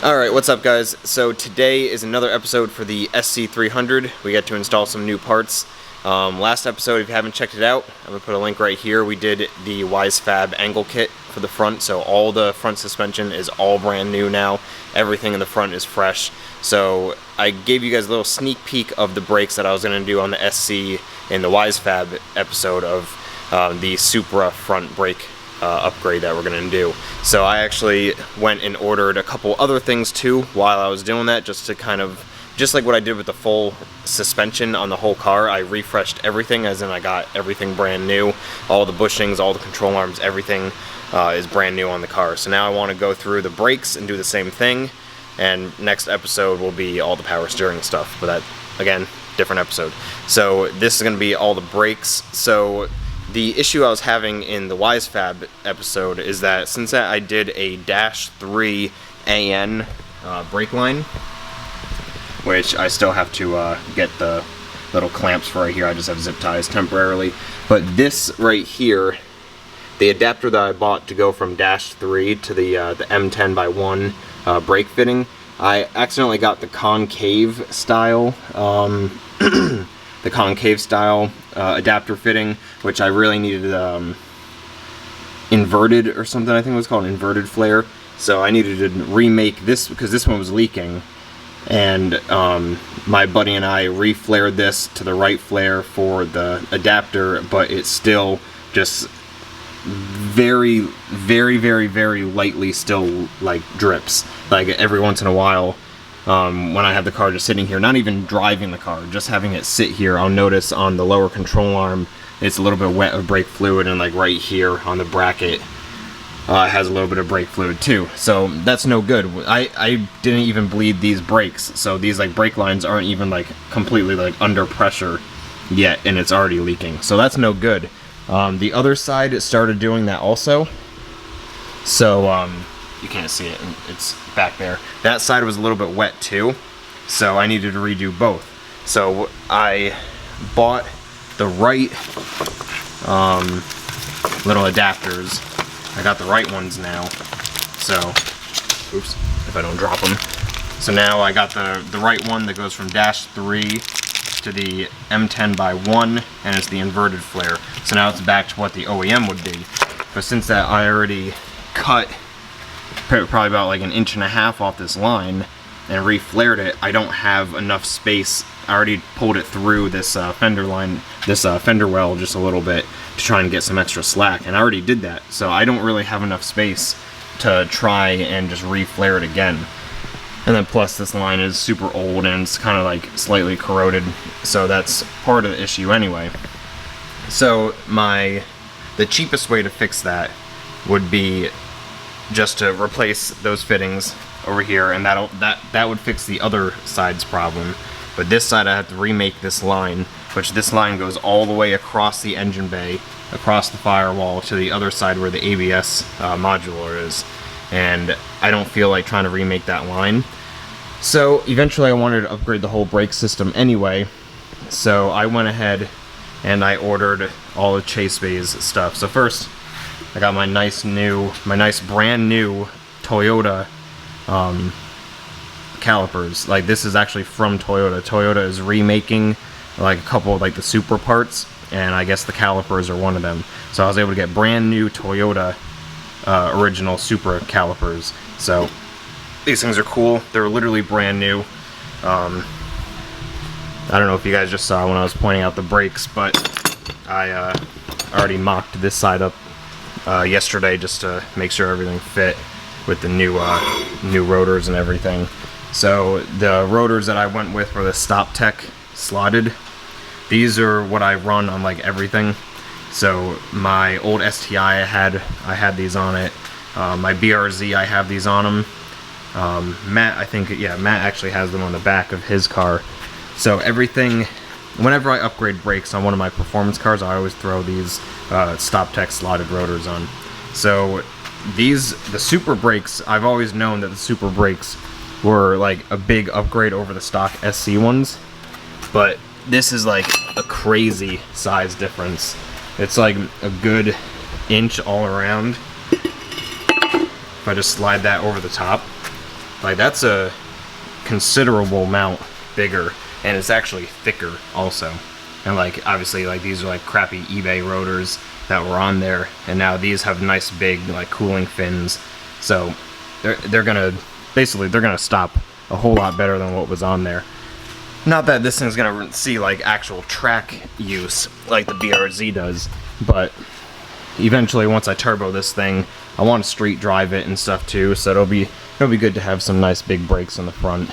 Alright, what's up guys? So today is another episode for the SC300. We got to install some new parts. Last episode, if you haven't checked it out, I'm going to put a link right here. We did the Wisefab angle kit for the front, so all the front suspension is all brand new now. Everything in the front is fresh. So I gave you guys a little sneak peek of the brakes that I was going to do on the SC in the Wisefab episode of the Supra front brake upgrade that we're going to do. So I actually went and ordered a couple other things too while I was doing that, just to kind of, just like what I did with the full suspension on the whole car. I refreshed everything, as in I got everything brand new. All the bushings, all the control arms, everything is brand new on the car. So now I want to go through the brakes and do the same thing, and next episode will be all the power steering stuff, but that, again, different episode. So this is going to be all the brakes. So the issue I was having in the Wisefab episode is that since I did a -3 AN brake line, which I still have to get the little clamps for right here. I just have zip ties temporarily. But this right here, the adapter that I bought to go from -3 to the M10x1 brake fitting, I accidentally got the concave style adapter fitting, which I really needed inverted or something. I think it was called inverted flare. So I needed to remake this because this one was leaking, and my buddy and I reflared this to the right flare for the adapter, but it's still just very lightly still like drips, like every once in a while. When I have the car just sitting here, not even driving the car, just having it sit here, I'll notice on the lower control arm it's a little bit wet of brake fluid, and like right here on the bracket it has a little bit of brake fluid too. So that's no good. I didn't even bleed these brakes, so these like brake lines aren't even like completely like under pressure yet, and it's already leaking. So that's no good. The other side started doing that also. So you can't see it, it's back there. That side was a little bit wet too, so I needed to redo both. So I bought the right little adapters. I got the right ones now, so oops, if I don't drop them. So now I got the right one that goes from -3 to the M10x1, and it's the inverted flare. So now it's back to what the OEM would be. But since that I already cut probably about like 1.5 inches off this line and reflared it, I don't have enough space. I already pulled it through this fender line, this fender well just a little bit to try and get some extra slack, and I already did that. So I don't really have enough space to try and just reflare it again. And then plus this line is super old and it's kind of like slightly corroded, so that's part of the issue anyway. So the cheapest way to fix that would be just to replace those fittings over here, and that would fix the other side's problem. But this side I have to remake this line, which this line goes all the way across the engine bay, across the firewall to the other side where the ABS modular is, and I don't feel like trying to remake that line. So eventually I wanted to upgrade the whole brake system anyway, so I went ahead and I ordered all the Chasebays stuff. So first I got my nice brand new Toyota calipers. Like, this is actually from Toyota. Toyota is remaking like a couple of like the Supra parts, and I guess the calipers are one of them. So I was able to get brand new Toyota original Supra calipers. So these things are cool. They're literally brand new. I don't know if you guys just saw when I was pointing out the brakes, but I already mocked this side up yesterday just to make sure everything fit with the new rotors and everything. So the rotors that I went with were the Stop Tech slotted. These are what I run on like everything. So my old STI I had these on it. My BRZ, I have these on them. Matt, Matt actually has them on the back of his car. So everything, whenever I upgrade brakes on one of my performance cars, I always throw these Stop Tech slotted rotors on. So the Supra brakes, I've always known that the Supra brakes were like a big upgrade over the stock SC ones, but this is like a crazy size difference. It's like a good inch all around. If I just slide that over the top, Like, that's a considerable amount bigger, and it's actually thicker also. And like, obviously, like, these are like crappy eBay rotors that were on there, and now these have nice big like cooling fins, so they're gonna stop a whole lot better than what was on there. Not that this thing's gonna see like actual track use like the BRZ does, but eventually once I turbo this thing, I want to street drive it and stuff too, so it'll be good to have some nice big brakes on the front.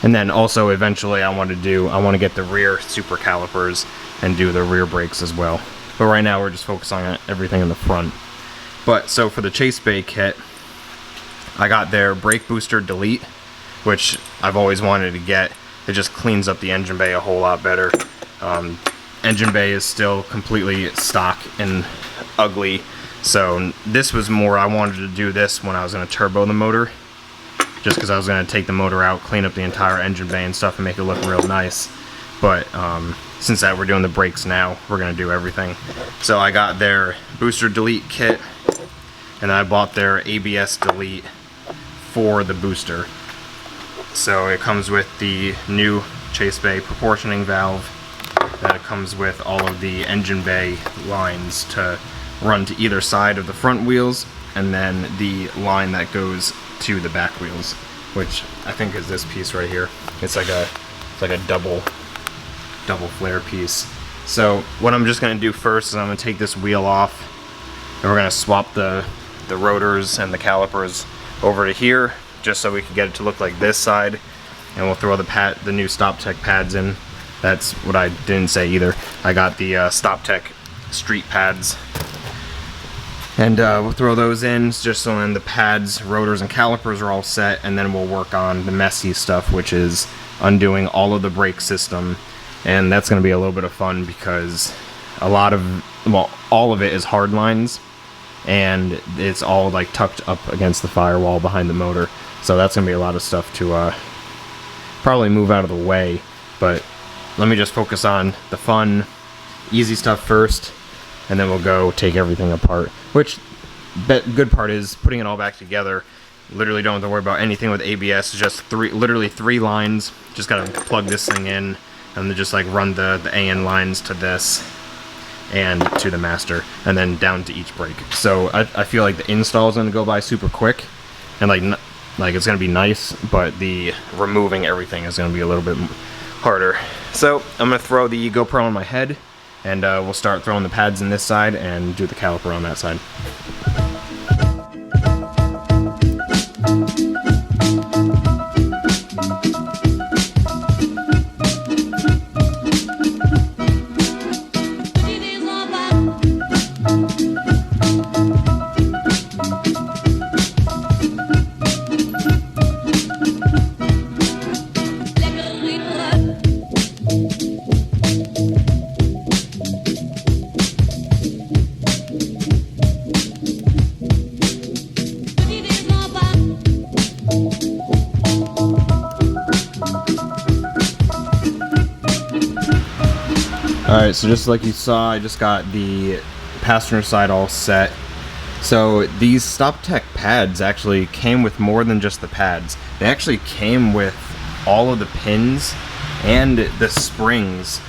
And then also eventually I want to get the rear Supra calipers and do the rear brakes as well. But right now we're just focusing on everything in the front. But so for the Chasebay kit, I got their brake booster delete, which I've always wanted to get. It just cleans up the engine bay a whole lot better. Engine bay is still completely stock and ugly, so this was more, I wanted to do this when I was going to turbo the motor, just because I was going to take the motor out, clean up the entire engine bay and stuff, and make it look real nice. But since that we're doing the brakes now, we're going to do everything. So I got their booster delete kit, and I bought their ABS delete for the booster. So it comes with the new Chasebay proportioning valve, that it comes with all of the engine bay lines to run to either side of the front wheels, and then the line that goes to the back wheels, which I think is this piece right here. It's like a double flare piece. So what I'm just going to do first is I'm going to take this wheel off, and we're going to swap the rotors and the calipers over to here, just so we can get it to look like this side, and we'll throw the new StopTech pads in. That's what I didn't say either. I got the StopTech street pads, and we'll throw those in just so then the pads, rotors, and calipers are all set, and then we'll work on the messy stuff, which is undoing all of the brake system. And that's going to be a little bit of fun because all of it is hard lines, and it's all like tucked up against the firewall behind the motor. So that's going to be a lot of stuff to probably move out of the way. But let me just focus on the fun, easy stuff first, and then we'll go take everything apart. Which, the good part is putting it all back together. Literally don't have to worry about anything with ABS. Just literally three lines. Just gotta plug this thing in, and then just like run the AN lines to this and to the master, and then down to each brake. So I feel like the install is gonna go by super quick, and like it's gonna be nice, but the removing everything is gonna be a little bit harder. So I'm gonna throw the GoPro on my head, and we'll start throwing the pads in this side and do the caliper on that side. Alright, so just like you saw, I just got the passenger side all set. So these StopTech pads actually came with more than just the pads. They actually came with all of the pins and the springs.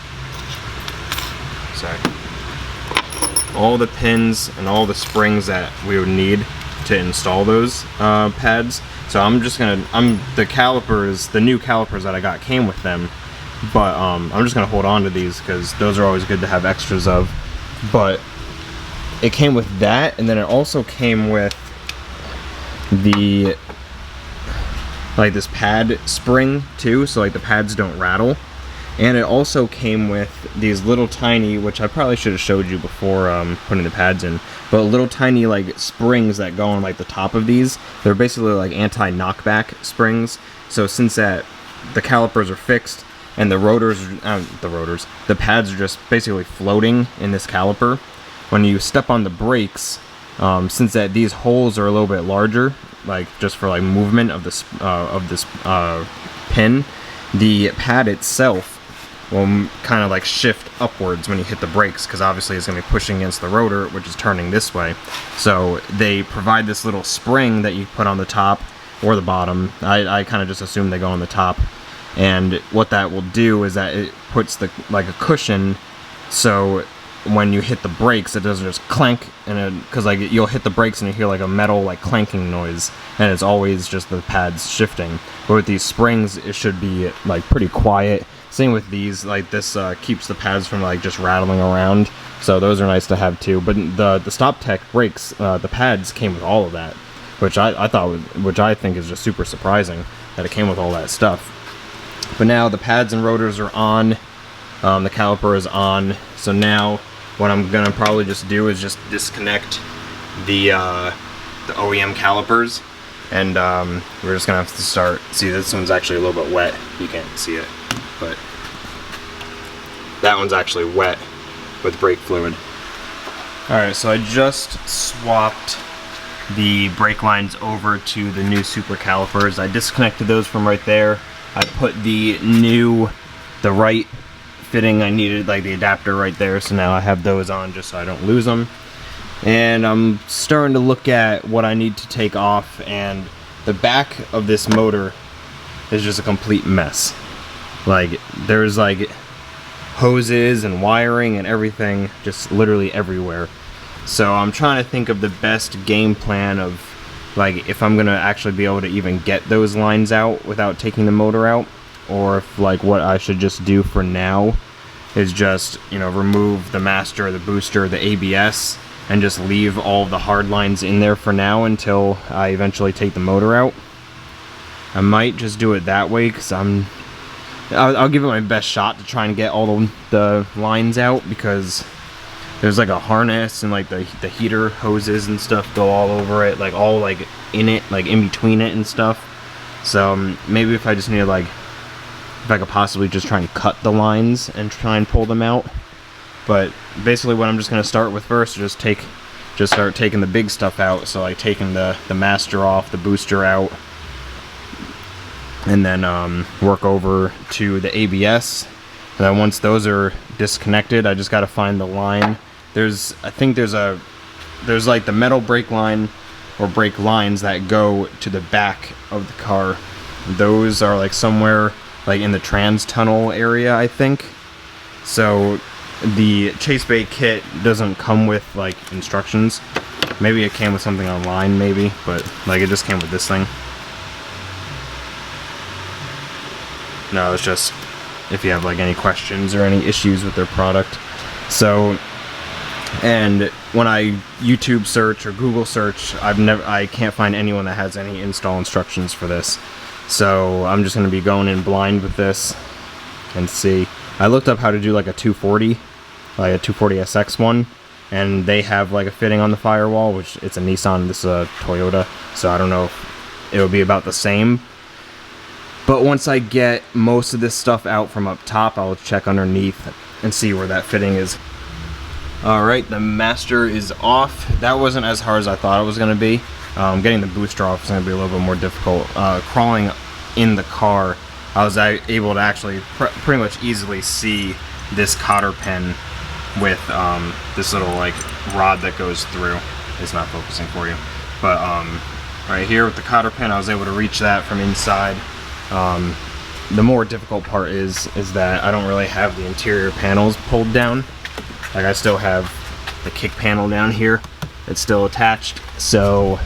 Sorry. All the pins and all the springs that we would need to install those pads. So the calipers, the new calipers that I got came with them. But I'm just going to hold on to these because those are always good to have extras of. But it came with that, and then it also came with the this pad spring too, so like the pads don't rattle. And it also came with these little tiny, which I probably should have showed you before putting the pads in, but little tiny like springs that go on like the top of these. They're basically like anti-knockback springs. So since the calipers are fixed, and the pads are just basically floating in this caliper, when you step on the brakes, since these holes are a little bit larger, like just for like movement of this pin, the pad itself will kind of like shift upwards when you hit the brakes, because obviously it's going to be pushing against the rotor, which is turning this way. So they provide this little spring that you put on the top, or the bottom. I kind of just assume they go on the top. And what that will do is that it puts like a cushion, so when you hit the brakes, it doesn't just clank, and because like you'll hit the brakes and you hear like a metal like clanking noise, and it's always just the pads shifting. But with these springs, it should be like pretty quiet. Same with these, like this keeps the pads from like just rattling around, so those are nice to have too. But the Stop Tech brakes, the pads came with all of that, which I thought which I think is just super surprising that it came with all that stuff. But now the pads and rotors are on, the caliper is on, so now what I'm gonna probably just do is just disconnect the OEM calipers, and we're just gonna have to start. See, this one's actually a little bit wet. You can't see it, but that one's actually wet with brake fluid. Alright, so I just swapped the brake lines over to the new Supra calipers. I disconnected those from right there. I put the right fitting I needed, like the adapter right there, so now I have those on just so I don't lose them. And I'm starting to look at what I need to take off, and the back of this motor is just a complete mess. Like, there's like hoses and wiring and everything just literally everywhere. So I'm trying to think of the best game plan of like if I'm gonna actually be able to even get those lines out without taking the motor out, or if like what I should just do for now is just, you know, remove the master, the booster, the ABS, and just leave all the hard lines in there for now until I eventually take the motor out. I might just do it that way because I'll give it my best shot to try and get all the lines out, because there's like a harness and like the heater hoses and stuff go all over it, like all like in it, like in between it and stuff. So maybe if I just need like, if I could possibly just try and cut the lines and try and pull them out. But basically what I'm just going to start with first is just start taking the big stuff out. So like taking the master off, the booster out, and then work over to the ABS. And then once those are disconnected, I just got to find the line. I think there's like the metal brake line or brake lines that go to the back of the car. Those are like somewhere like in the trans tunnel area, I think. So the Chasebays kit doesn't come with like instructions. Maybe it came with something online, maybe, but like it just came with this thing. No, it's just if you have like any questions or any issues with their product. So, and when I YouTube search or Google search, I can't find anyone that has any install instructions for this. So I'm just going to be going in blind with this and see. I looked up how to do like a 240, like a 240 SX one, and they have like a fitting on the firewall, which it's a Nissan, this is a Toyota, so I don't know if it will be about the same. But once I get most of this stuff out from up top, I'll check underneath and see where that fitting is. Alright, the master is off. That wasn't as hard as I thought it was going to be. Getting the booster off is going to be a little bit more difficult. Crawling in the car, I was able to actually pretty much easily see this cotter pin with this little like rod that goes through. It's not focusing for you. But right here with the cotter pin, I was able to reach that from inside. The more difficult part is that I don't really have the interior panels pulled down. Like I still have the kick panel down here that's still attached, so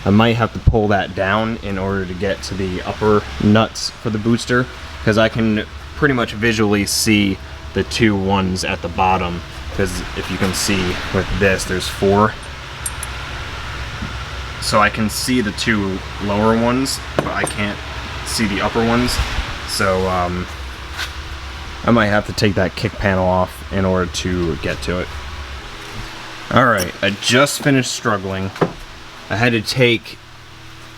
I might have to pull that down in order to get to the upper nuts for the booster, because I can pretty much visually see the two ones at the bottom, because if you can see with this, there's 4. So I can see the 2 lower ones, but I can't see the upper ones. So I might have to take that kick panel off in order to get to it. Alright, I just finished struggling. I had to take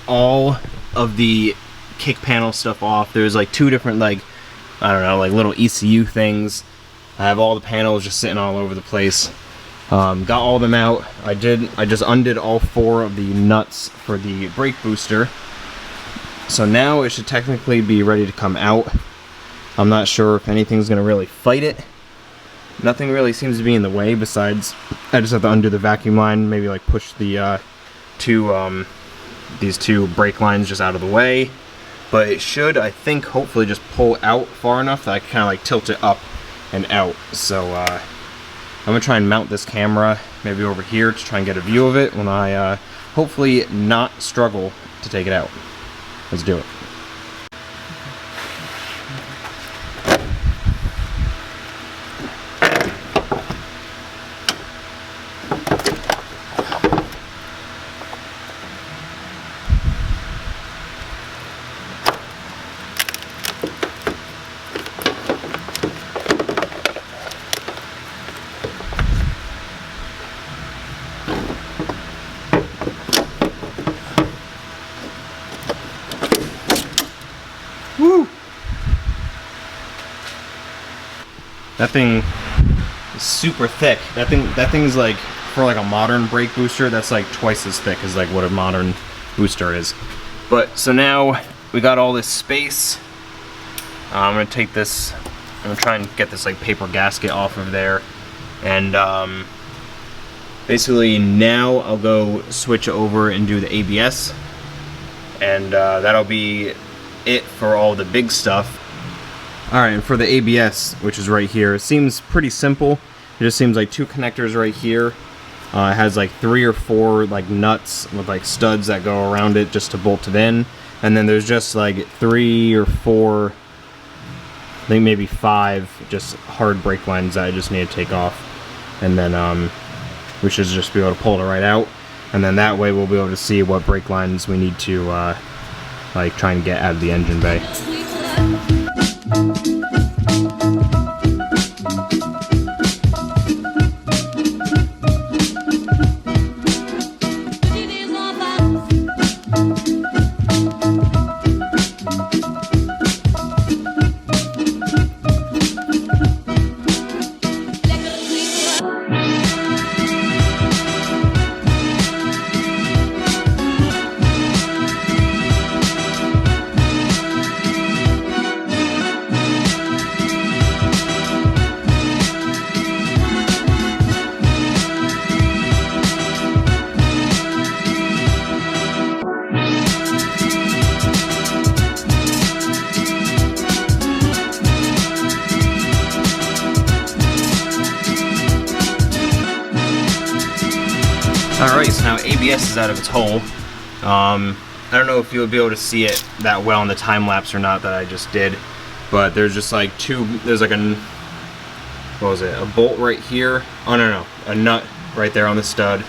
all of the kick panel stuff off. There's like 2 different, like, I don't know, like little ECU things. I have all the panels just sitting all over the place. Got all of them out. I just undid all 4 of the nuts for the brake booster. So now it should technically be ready to come out. I'm not sure if anything's going to really fight it. Nothing really seems to be in the way, besides I just have to undo the vacuum line, maybe like push the 2 these two brake lines just out of the way. But it should, I think, hopefully just pull out far enough that I can kind of like tilt it up and out. So I'm gonna try and mount this camera maybe over here to try and get a view of it when I hopefully not struggle to take it out. Let's do it. Woo! That thing is super thick. That thing's like, for like a modern brake booster, that's like twice as thick as like what a modern booster is. But so now we got all this space. I'm gonna take this, I'm gonna try and get this like paper gasket off of there, and basically now I'll go switch over and do the ABS, and that'll be it for all the big stuff. Alright, and for the ABS, which is right here, it seems pretty simple. It just seems like two connectors right here. It has like 3 or 4 like nuts with like studs that go around it just to bolt it in, and then there's just like 3 or 4, I think maybe 5 just hard brake lines that I just need to take off, and then we should just be able to pull it right out, and then that way we'll be able to see what brake lines we need to like try and get out of the engine bay. Alright, so now ABS is out of its hole. I don't know if you'll be able to see it that well in the time lapse or not that I just did, but there's just like there's like a, what was it, a bolt right here. Oh no, a nut right there on the stud.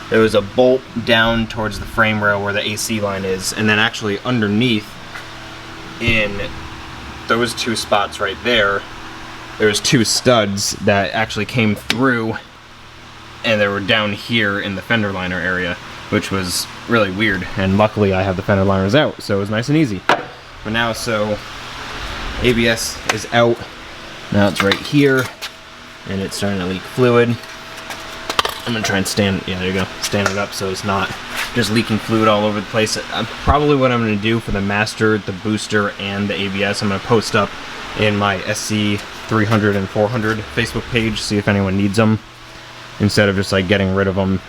There was a bolt down towards the frame rail where the AC line is, and then actually underneath in those 2 spots right there, there's 2 studs that actually came through, and they were down here in the fender liner area, which was really weird, and luckily I have the fender liners out, so it was nice and easy. But now, so ABS is out, now it's right here, and it's starting to leak fluid. I'm gonna try and stand it up so it's not just leaking fluid all over the place. Probably what I'm gonna do for the master, the booster, and the ABS, I'm gonna post up in my SC300 and 400 Facebook page, see if anyone needs them, instead of just like getting rid of them.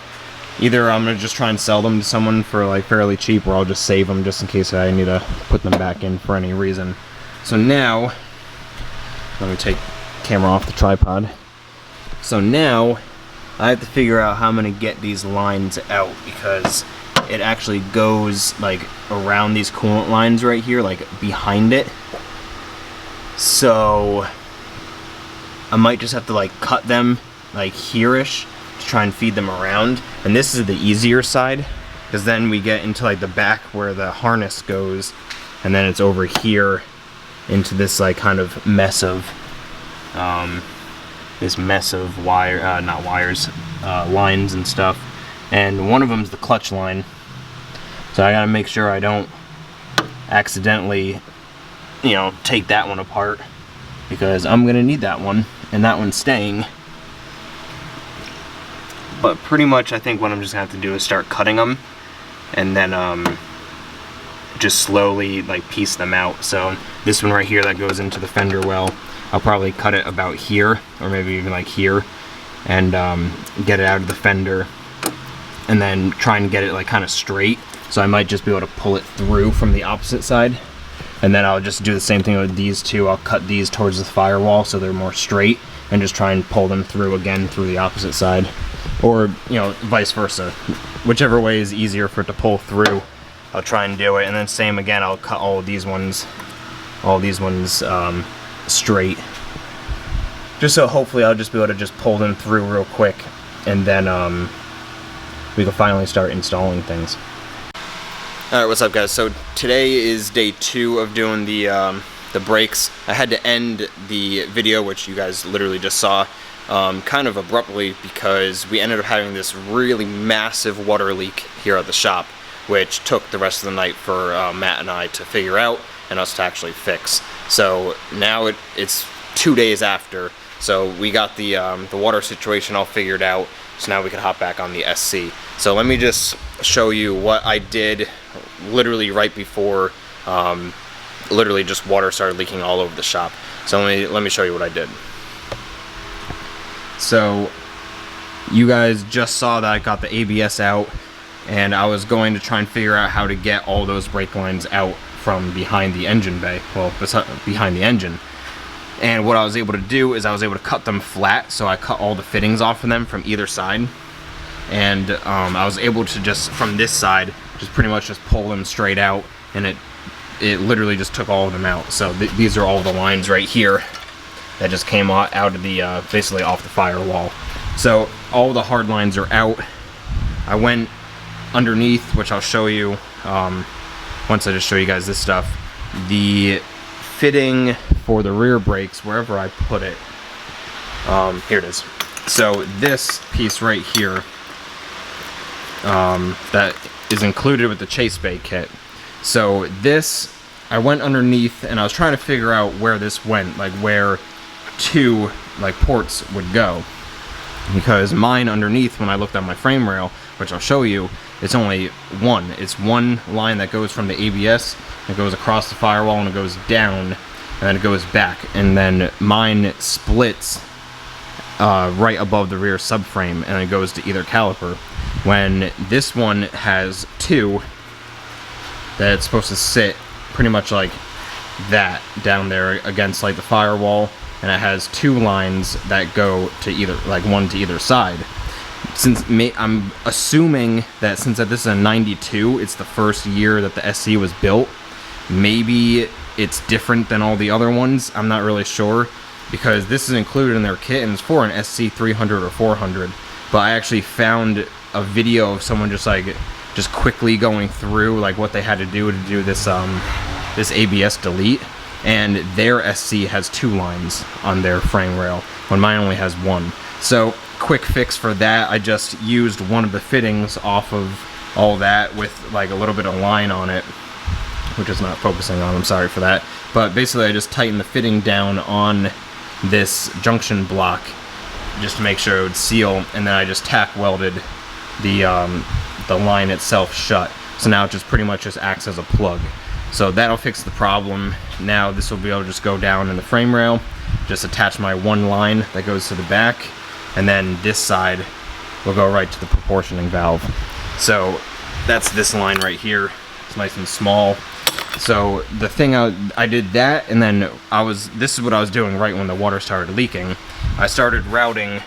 Either I'm gonna just try and sell them to someone for like fairly cheap, or I'll just save them just in case I need to put them back in for any reason. So now, let me take the camera off the tripod. So now, I have to figure out how I'm gonna get these lines out, because it actually goes like around these coolant lines right here, like behind it. So I might just have to like cut them like here-ish to try and feed them around. And this is the easier side, because then we get into like the back where the harness goes, and then it's over here into this like kind of mess of lines and stuff. And one of them's the clutch line, so I gotta make sure I don't accidentally, you know, take that one apart, because I'm gonna need that one, and that one's staying. But pretty much I think what I'm just gonna have to do is start cutting them, and then just slowly like piece them out. So this one right here that goes into the fender well, I'll probably cut it about here, or maybe even like here, and get it out of the fender, and then try and get it like kind of straight. So I might just be able to pull it through from the opposite side. And then I'll just do the same thing with these two. I'll cut these towards the firewall so they're more straight, and just try and pull them through again through the opposite side. Or, you know, vice versa. Whichever way is easier for it to pull through, I'll try and do it. And then same again, I'll cut all these ones straight. Just so hopefully I'll just be able to just pull them through real quick, and then we can finally start installing things. Alright, what's up guys? So today is day 2 of doing the brakes. I had to end the video, which you guys literally just saw, kind of abruptly, because we ended up having this really massive water leak here at the shop, which took the rest of the night for Matt and I to figure out and us to actually fix. So now it's 2 days after, so we got the water situation all figured out, so now we can hop back on the SC. So let me just show you what I did literally right before literally just water started leaking all over the shop. So let me show you what I did. So you guys just saw that I got the ABS out, and I was going to try and figure out how to get all those brake lines out from behind the engine bay, well, behind the engine. And what I was able to do is I was able to cut them flat, so I cut all the fittings off of them from either side. And I was able to just, from this side, just pretty much just pull them straight out, and it literally just took all of them out. So these are all the lines right here that just came out of the, basically off the firewall. So all the hard lines are out. I went underneath, which I'll show you once I just show you guys this stuff. The fitting for the rear brakes, wherever I put it, here it is. So this piece right here, that is included with the Chasebays kit. So this, I went underneath and I was trying to figure out where this went, like where two like ports would go, because mine underneath, when I looked at my frame rail, which I'll show you, it's only one. It's one line that goes from the ABS, it goes across the firewall and it goes down, and then it goes back, and then mine splits right above the rear subframe, and it goes to either caliper. When this one has two, that it's supposed to sit pretty much like that down there against like the firewall, and it has two lines that go to either, like one to either side. I'm assuming that since this is a 92, it's the first year that the SC was built, maybe it's different than all the other ones. I'm not really sure, because this is included in their kit and it's for an SC300 or 400. But I actually found a video of someone just quickly going through like what they had to do this this ABS delete, and their SC has two lines on their frame rail when mine only has one. So quick fix for that, I just used one of the fittings off of all that with like a little bit of line on it, which is not focusing on, I'm sorry for that. But basically I just tightened the fitting down on this junction block just to make sure it would seal, and then I just tack welded the line itself shut. So now it just pretty much just acts as a plug. So that'll fix the problem. Now this will be able to just go down in the frame rail, just attach my one line that goes to the back, and then this side will go right to the proportioning valve. So that's this line right here. It's nice and small. So the thing I did that, and then this is what I was doing right when the water started leaking. I started routing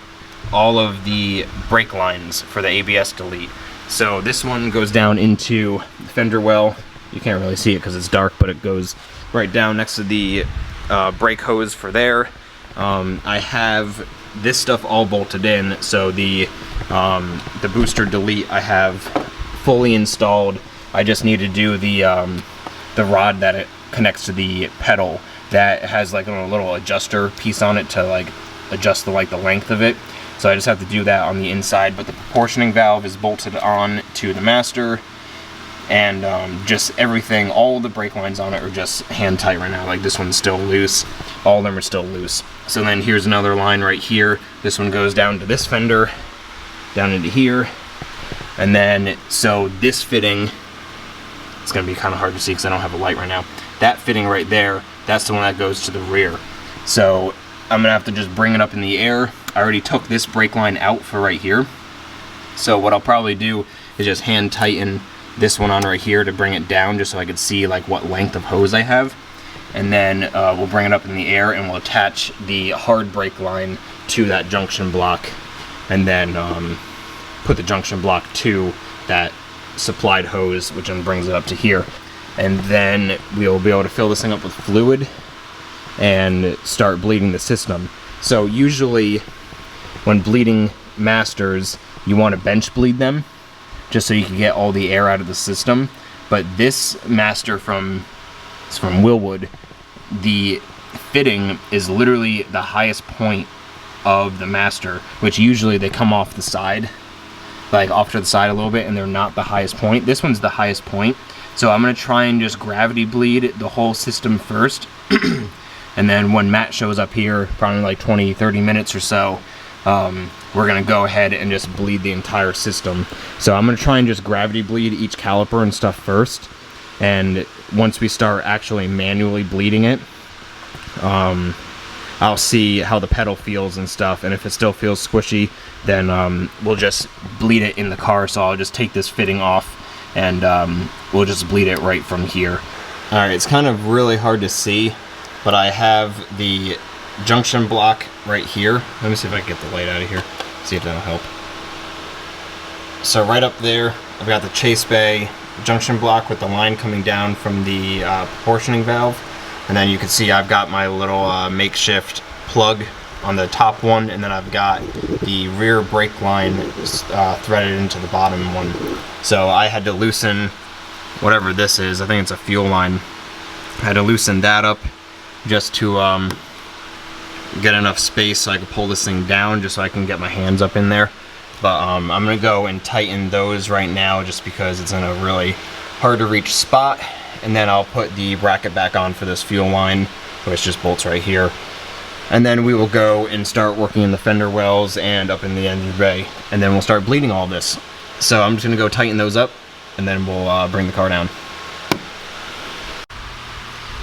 all of the brake lines for the ABS delete. So this one goes down into the fender well. You can't really see it because it's dark, but it goes right down next to the brake hose for there. I have this stuff all bolted in, so the booster delete I have fully installed. I just need to do the rod that it connects to the pedal, that has like a little adjuster piece on it to like adjust the length of it. So I just have to do that on the inside, but the proportioning valve is bolted on to the master, and just everything, all the brake lines on it are just hand tight right now. Like this one's still loose, all of them are still loose. So then here's another line right here. This one goes down to this fender, down into here, and then so this fitting, it's gonna be kind of hard to see because I don't have a light right now. That fitting right there, that's the one that goes to the rear. So I'm gonna have to just bring it up in the air. I already took this brake line out for right here, So what I'll probably do is just hand tighten this one on right here to bring it down, just so I can see like what length of hose I have. And then we'll bring it up in the air and we'll attach the hard brake line to that junction block, and then put the junction block to that supplied hose, which then brings it up to here. And then we'll be able to fill this thing up with fluid and start bleeding the system. So usually when bleeding masters, you want to bench bleed them just so you can get all the air out of the system. But this master it's from Willwood, the fitting is literally the highest point of the master, which usually they come off the side, like off to the side a little bit, and they're not the highest point. This one's the highest point. So I'm going to try and just gravity bleed the whole system first. And then when Matt shows up here, probably like 20-30 minutes or so, we're going to go ahead and just bleed the entire system. So I'm going to try and just gravity bleed each caliper and stuff first. And once we start actually manually bleeding it, I'll see how the pedal feels and stuff. And if it still feels squishy, then we'll just bleed it in the car. So I'll just take this fitting off and we'll just bleed it right from here. Alright, it's kind of really hard to see, but I have the junction block right here. Let me see if I can get the light out of here, see if that'll help. So right up there, I've got the Chasebay junction block with the line coming down from the proportioning valve. And then you can see I've got my little makeshift plug on the top one, and then I've got the rear brake line threaded into the bottom one. So I had to loosen whatever this is, I think it's a fuel line. I had to loosen that up just to get enough space so I can pull this thing down, just so I can get my hands up in there. But I'm gonna go and tighten those right now just because it's in a really hard to reach spot. And then I'll put the bracket back on for this fuel line, which just bolts right here. And then we will go and start working in the fender wells and up in the engine bay. And then we'll start bleeding all this. So I'm just gonna go tighten those up, and then we'll bring the car down.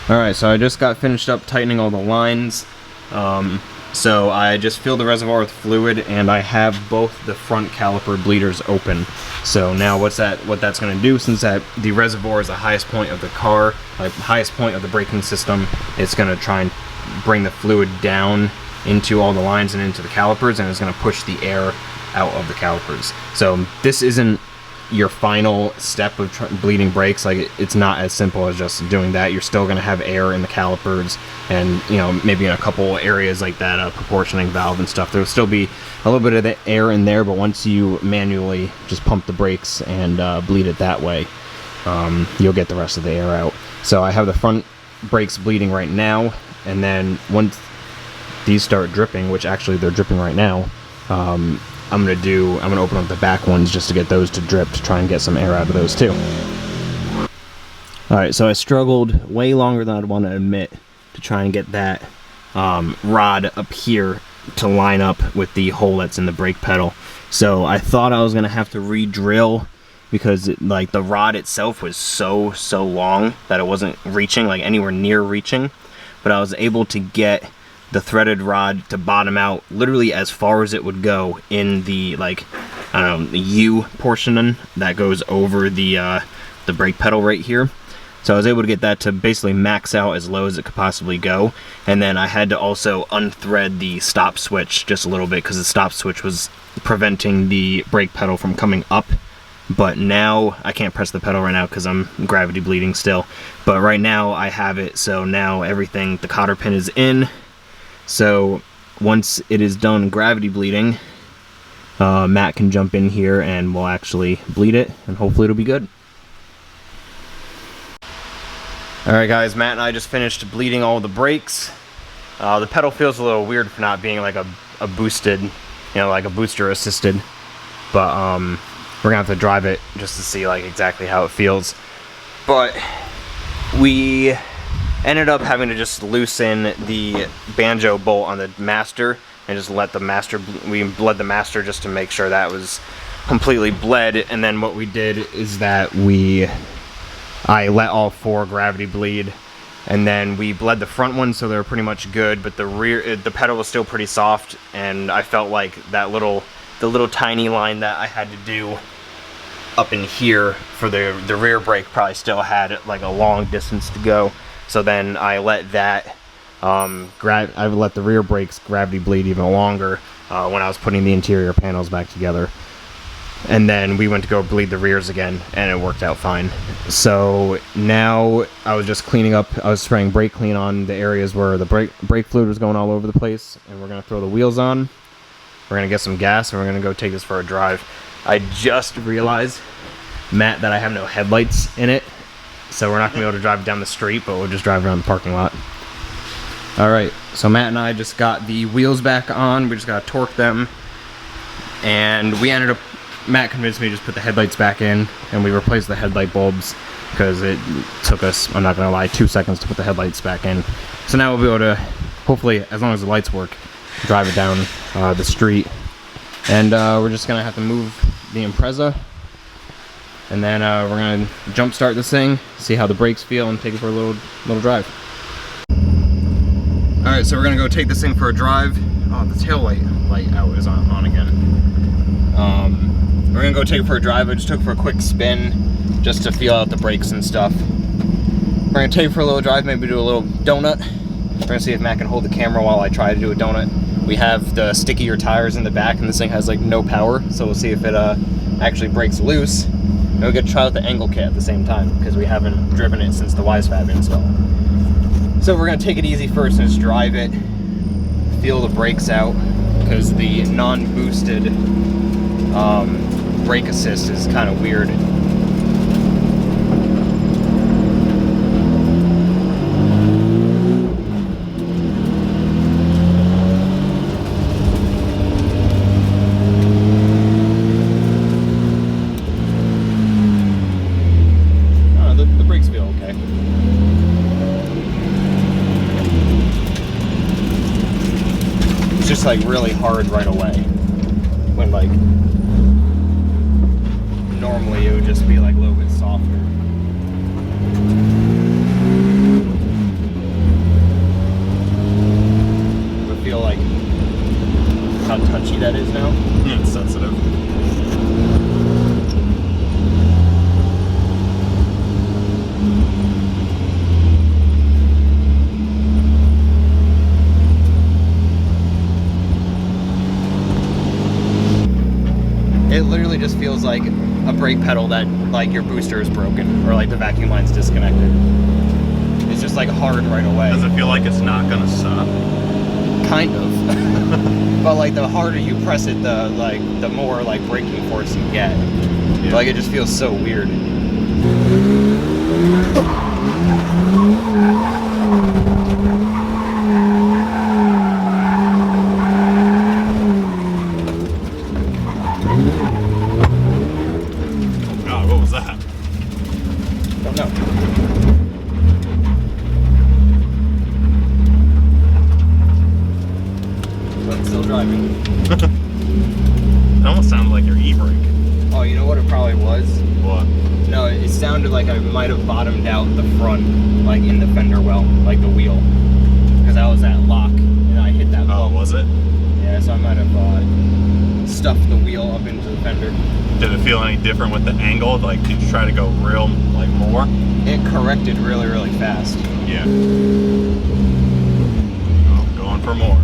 Alright, so I just got finished up tightening all the lines. So I just filled the reservoir with fluid, and I have both the front caliper bleeders open. So now what that's going to do, since the reservoir is the highest point of the car, like highest point of the braking system, it's going to try and bring the fluid down into all the lines and into the calipers, and it's going to push the air out of the calipers. So this isn't your final step of bleeding brakes. Like, it's not as simple as just doing that. You're still going to have air in the calipers, and you know, maybe in a couple areas like that proportioning valve and stuff, there'll still be a little bit of the air in there. But once you manually just pump the brakes and bleed it that way, you'll get the rest of the air out. So I have the front brakes bleeding right now, and then once these start dripping, which actually they're dripping right now, I'm gonna open up the back ones just to get those to drip, to try and get some air out of those too. Alright, so I struggled way longer than I'd want to admit to try and get that rod up here to line up with the hole that's in the brake pedal. So I thought I was gonna have to re-drill, because like the rod itself was so long that it wasn't reaching, like anywhere near reaching. But I was able to get the threaded rod to bottom out literally as far as it would go in the, like, I don't know, the U portion that goes over the brake pedal right here. So I was able to get that to basically max out as low as it could possibly go. And then I had to also unthread the stop switch just a little bit, because the stop switch was preventing the brake pedal from coming up. But now I can't press the pedal right now because I'm gravity bleeding still. But right now I have it, so now everything, the cotter pin is in. So once it is done gravity bleeding, Matt can jump in here and we'll actually bleed it, and hopefully it'll be good. Alright guys, Matt and I just finished bleeding all the brakes. The pedal feels a little weird for not being like a boosted, you know, like a booster assisted. But we're gonna have to drive it just to see like exactly how it feels. But we ended up having to just loosen the banjo bolt on the master and just let the master, we bled the master just to make sure that was completely bled. And then what we did is that I let all four gravity bleed, and then we bled the front one so they were pretty much good, but the rear, the pedal was still pretty soft, and I felt like the the little tiny line that I had to do up in here for the rear brake probably still had like a long distance to go. So then I let that I let the rear brakes gravity bleed even longer when I was putting the interior panels back together. And then we went to go bleed the rears again, and it worked out fine. So now I was just cleaning up. I was spraying brake clean on the areas where the brake fluid was going all over the place. And we're going to throw the wheels on. We're going to get some gas, and we're going to go take this for a drive. I just realized, Matt, that I have no headlights in it. So we're not going to be able to drive down the street, but we'll just drive around the parking lot. Alright, so Matt and I just got the wheels back on. We just got to torque them. And we ended up... Matt convinced me to just put the headlights back in, and we replaced the headlight bulbs because it took us, I'm not going to lie, 2 seconds to put the headlights back in. So now we'll be able to, hopefully, as long as the lights work, drive it down the street. And we're just going to have to move the Impreza, and then we're going to jump start this thing, see how the brakes feel, and take it for a little drive. Alright, so we're going to go take this thing for a drive. Oh, the tail light out is on again. We're gonna go take it for a drive. I just took it for a quick spin just to feel out the brakes and stuff. We're gonna take it for a little drive, maybe do a little donut. We're gonna see if Matt can hold the camera while I try to do a donut. We have the stickier tires in the back, and this thing has like no power, so we'll see if it actually breaks loose. And we'll get to try out the angle kit at the same time because we haven't driven it since the WiseFab install. So we're gonna take it easy first and just drive it, feel the brakes out, because the non-boosted brake assist is kind of weird. The brakes feel okay. It's just like really hard right away. When like normally it would just be like a little bit softer. I feel like how touchy that is now. Yeah, it's sensitive. It literally just feels like a brake pedal that like your booster is broken or like the vacuum line's disconnected. It's just like hard right away. Does it feel like it's not gonna stop? Kind of. But like the harder you press it, the more like braking force you get. Yeah. Like it just feels so weird. It almost sounded like your e-brake. Oh, you know what it probably was? What? No, it sounded like I might have bottomed out the front, like in the fender well, like the wheel. Because I was at lock, and I hit that bump. Oh, was it? Yeah, so I might have stuffed the wheel up into the fender. Did it feel any different with the angle? Like, did you try to go real, like, more? It corrected really, really fast. Yeah. Oh, going for more.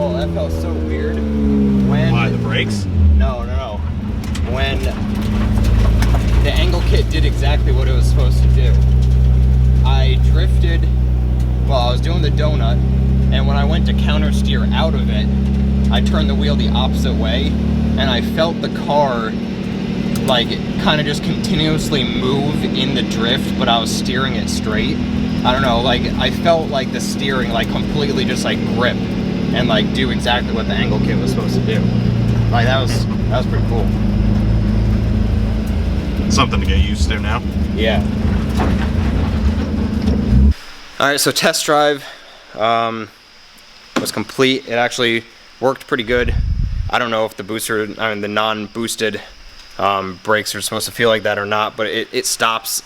Oh, that felt so weird. When... Why, the brakes? No. When the angle kit did exactly what it was supposed to do. I drifted while I was doing the donut, and when I went to counter steer out of it, I turned the wheel the opposite way, and I felt the car like kind of just continuously move in the drift, but I was steering it straight. I don't know, like I felt like the steering like completely just like grip and like do exactly what the angle kit was supposed to do. Like that was pretty cool. Something to get used to now. Yeah. Alright, so test drive was complete. It actually worked pretty good. I don't know if the booster, the non-boosted Brakes are supposed to feel like that or not, but it stops.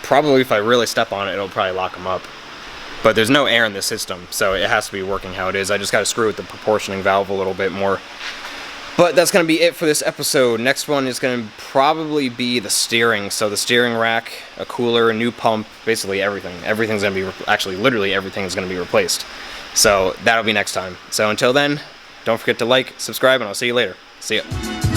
Probably if I really step on it, it'll probably lock them up. But there's no air in the system, so it has to be working how it is. I just got to screw with the proportioning valve a little bit more. But that's going to be it for this episode. Next one is going to probably be the steering. So the steering rack, a cooler, a new pump, basically everything. Everything's going to be, actually literally everything is going to be replaced. So that'll be next time. So until then, don't forget to like, subscribe, and I'll see you later. See ya.